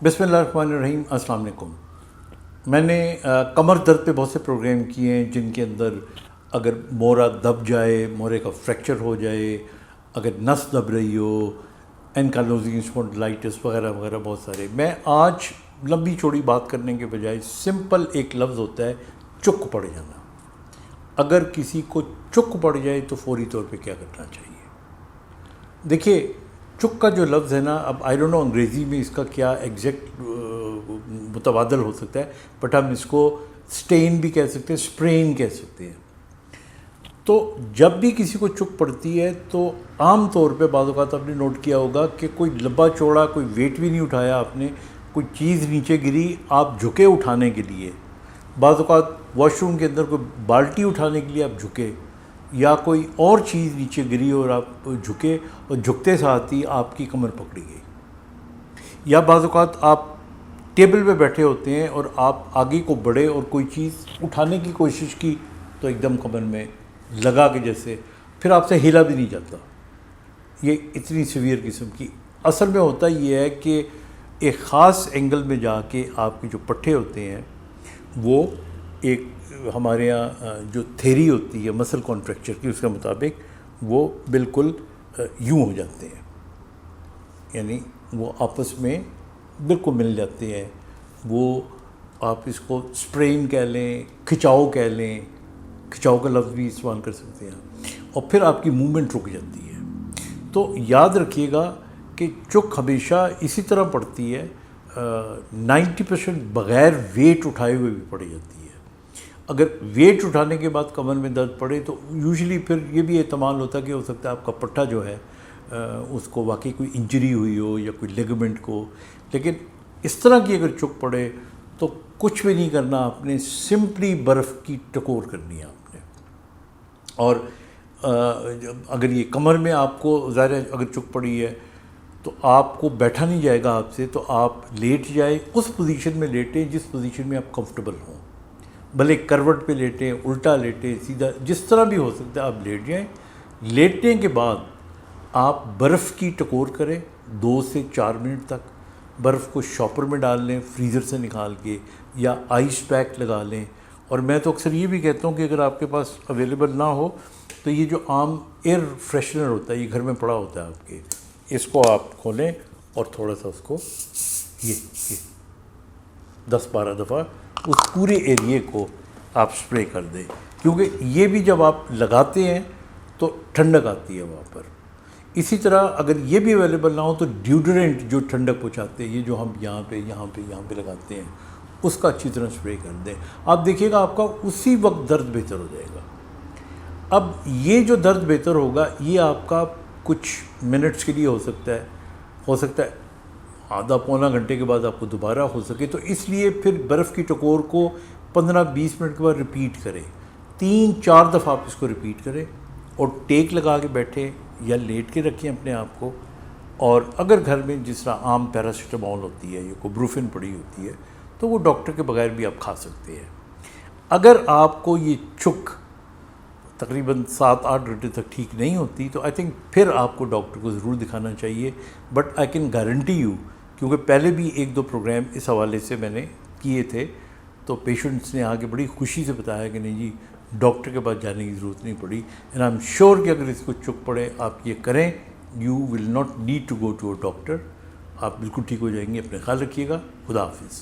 بسم اللہ الرحمن الرحیم. السلام علیکم. میں نے کمر درد پہ بہت سے پروگرام کیے ہیں جن کے اندر اگر مورا دب جائے، مورے کا فریکچر ہو جائے، اگر نس دب رہی ہو، اینکالوزنگ اسپونڈلائٹس وغیرہ وغیرہ بہت سارے. میں آج لمبی چوڑی بات کرنے کے بجائے سمپل ایک لفظ ہوتا ہے چک پڑ جانا. اگر کسی کو چک پڑ جائے تو فوری طور پہ کیا کرنا چاہیے؟ دیکھیے، چک کا جو لفظ ہے نا، اب آئی ڈونٹ نو انگریزی میں اس کا کیا ایگزیکٹ متبادل ہو سکتا ہے، بٹ ہم اس کو سٹین بھی کہہ سکتے ہیں، سپرین کہہ سکتے ہیں. تو جب بھی کسی کو چک پڑتی ہے تو عام طور پہ بعض اوقات آپ نے نوٹ کیا ہوگا کہ کوئی لمبا چوڑا کوئی ویٹ بھی نہیں اٹھایا آپ نے، کوئی چیز نیچے گری، آپ جھکے اٹھانے کے لیے، بعض اوقات واش روم کے اندر کوئی بالٹی اٹھانے کے لیے آپ جھکے، یا کوئی اور چیز نیچے گری اور آپ جھکے، اور جھکتے ساتھ ہی آپ کی کمر پکڑی گئی. یا بعض اوقات آپ ٹیبل پہ بیٹھے ہوتے ہیں اور آپ آگے کو بڑھے اور کوئی چیز اٹھانے کی کوشش کی تو ایک دم کمر میں لگا کے جیسے پھر آپ سے ہلا بھی نہیں جاتا. یہ اتنی سیویئر قسم کی اصل میں ہوتا یہ ہے کہ ایک خاص اینگل میں جا کے آپ کے جو پٹھے ہوتے ہیں وہ ایک ہمارے یہاں جو تھیری ہوتی ہے مسل کانٹریکچر کی، اس کے مطابق وہ بالکل یوں ہو جاتے ہیں، یعنی وہ آپس میں بالکل مل جاتے ہیں. وہ آپ اس کو سپرین کہہ لیں، کھچاؤ کہہ لیں، کھچاؤ کا لفظ بھی استعمال کر سکتے ہیں، اور پھر آپ کی موومنٹ رک جاتی ہے. تو یاد رکھیے گا کہ چک ہمیشہ اسی طرح پڑتی ہے، 90% بغیر ویٹ اٹھائے ہوئے بھی پڑ جاتی ہے. اگر ویٹ اٹھانے کے بعد کمر میں درد پڑے تو یوزلی پھر یہ بھی احتمال ہوتا ہے کہ ہو سکتا ہے آپ کا پٹھا جو ہے اس کو واقعی کوئی انجری ہوئی ہو یا کوئی لیگمنٹ کو. لیکن اس طرح کی اگر چک پڑے تو کچھ بھی نہیں کرنا آپ نے، سمپلی برف کی ٹکور کرنی ہے آپ نے. اور اگر یہ کمر میں آپ کو ظاہر ہے اگر چک پڑی ہے تو آپ کو بیٹھا نہیں جائے گا آپ سے، تو آپ لیٹ جائیں، اس پوزیشن میں لیٹیں جس پوزیشن میں آپ کمفرٹیبل ہوں. بھلے کروٹ پہ لیٹیں، الٹا لیٹیں، سیدھا، جس طرح بھی ہو سکتا ہے آپ لیٹ جائیں. لیٹنے کے بعد آپ برف کی ٹکور کریں 2 سے 4 منٹ تک. برف کو شاپر میں ڈال لیں فریزر سے نکال کے، یا آئس پیک لگا لیں. اور میں تو اکثر یہ بھی کہتا ہوں کہ اگر آپ کے پاس اویلیبل نہ ہو تو یہ جو عام ایئر فریشنر ہوتا ہے، یہ گھر میں پڑا ہوتا ہے آپ کے، اس کو آپ کھولیں اور تھوڑا سا اس کو یہ 10-12 دفعہ اس پورے ایریے کو آپ سپرے کر دیں. کیونکہ یہ بھی جب آپ لگاتے ہیں تو ٹھنڈک آتی ہے وہاں پر. اسی طرح اگر یہ بھی اویلیبل نہ ہو تو ڈیوڈرنٹ جو ٹھنڈک پہنچاتے ہیں، یہ جو ہم یہاں پہ لگاتے ہیں، اس کا اچھی طرح سپرے کر دیں. آپ دیکھیے گا آپ کا اسی وقت درد بہتر ہو جائے گا. اب یہ جو درد بہتر ہوگا یہ آپ کا کچھ منٹس کے لیے ہو سکتا ہے آدھا پونا گھنٹے کے بعد آپ کو دوبارہ ہو سکے. تو اس لیے پھر برف کی ٹکور کو 15-20 منٹ کے بعد ریپیٹ کریں. 3-4 دفعہ آپ اس کو ریپیٹ کریں اور ٹیک لگا کے بیٹھیں یا لیٹ کے رکھیں اپنے آپ کو. اور اگر گھر میں جس طرح عام پیراسیٹامول ہوتی ہے یا کوبروفن پڑی ہوتی ہے تو وہ ڈاکٹر کے بغیر بھی آپ کھا سکتے ہیں. اگر آپ کو یہ چک تقریباً 7-8 گھنٹے تک ٹھیک نہیں ہوتی تو آئی تھنک پھر آپ کو ڈاکٹر کو ضرور دکھانا چاہیے. But I can guarantee you, کیونکہ پہلے بھی 2 پروگرام اس حوالے سے میں نے کیے تھے تو پیشنٹس نے آگے بڑی خوشی سے بتایا کہ نہیں جی ڈاکٹر کے پاس جانے کی ضرورت نہیں پڑی. اینڈ آئی ایم شیور کہ اگر اس کو چک پڑے آپ یہ کریں، you will not need to go to a doctor. آپ بالکل ٹھیک ہو جائیں گے. اپنے خیال رکھیے گا. خدا حافظ.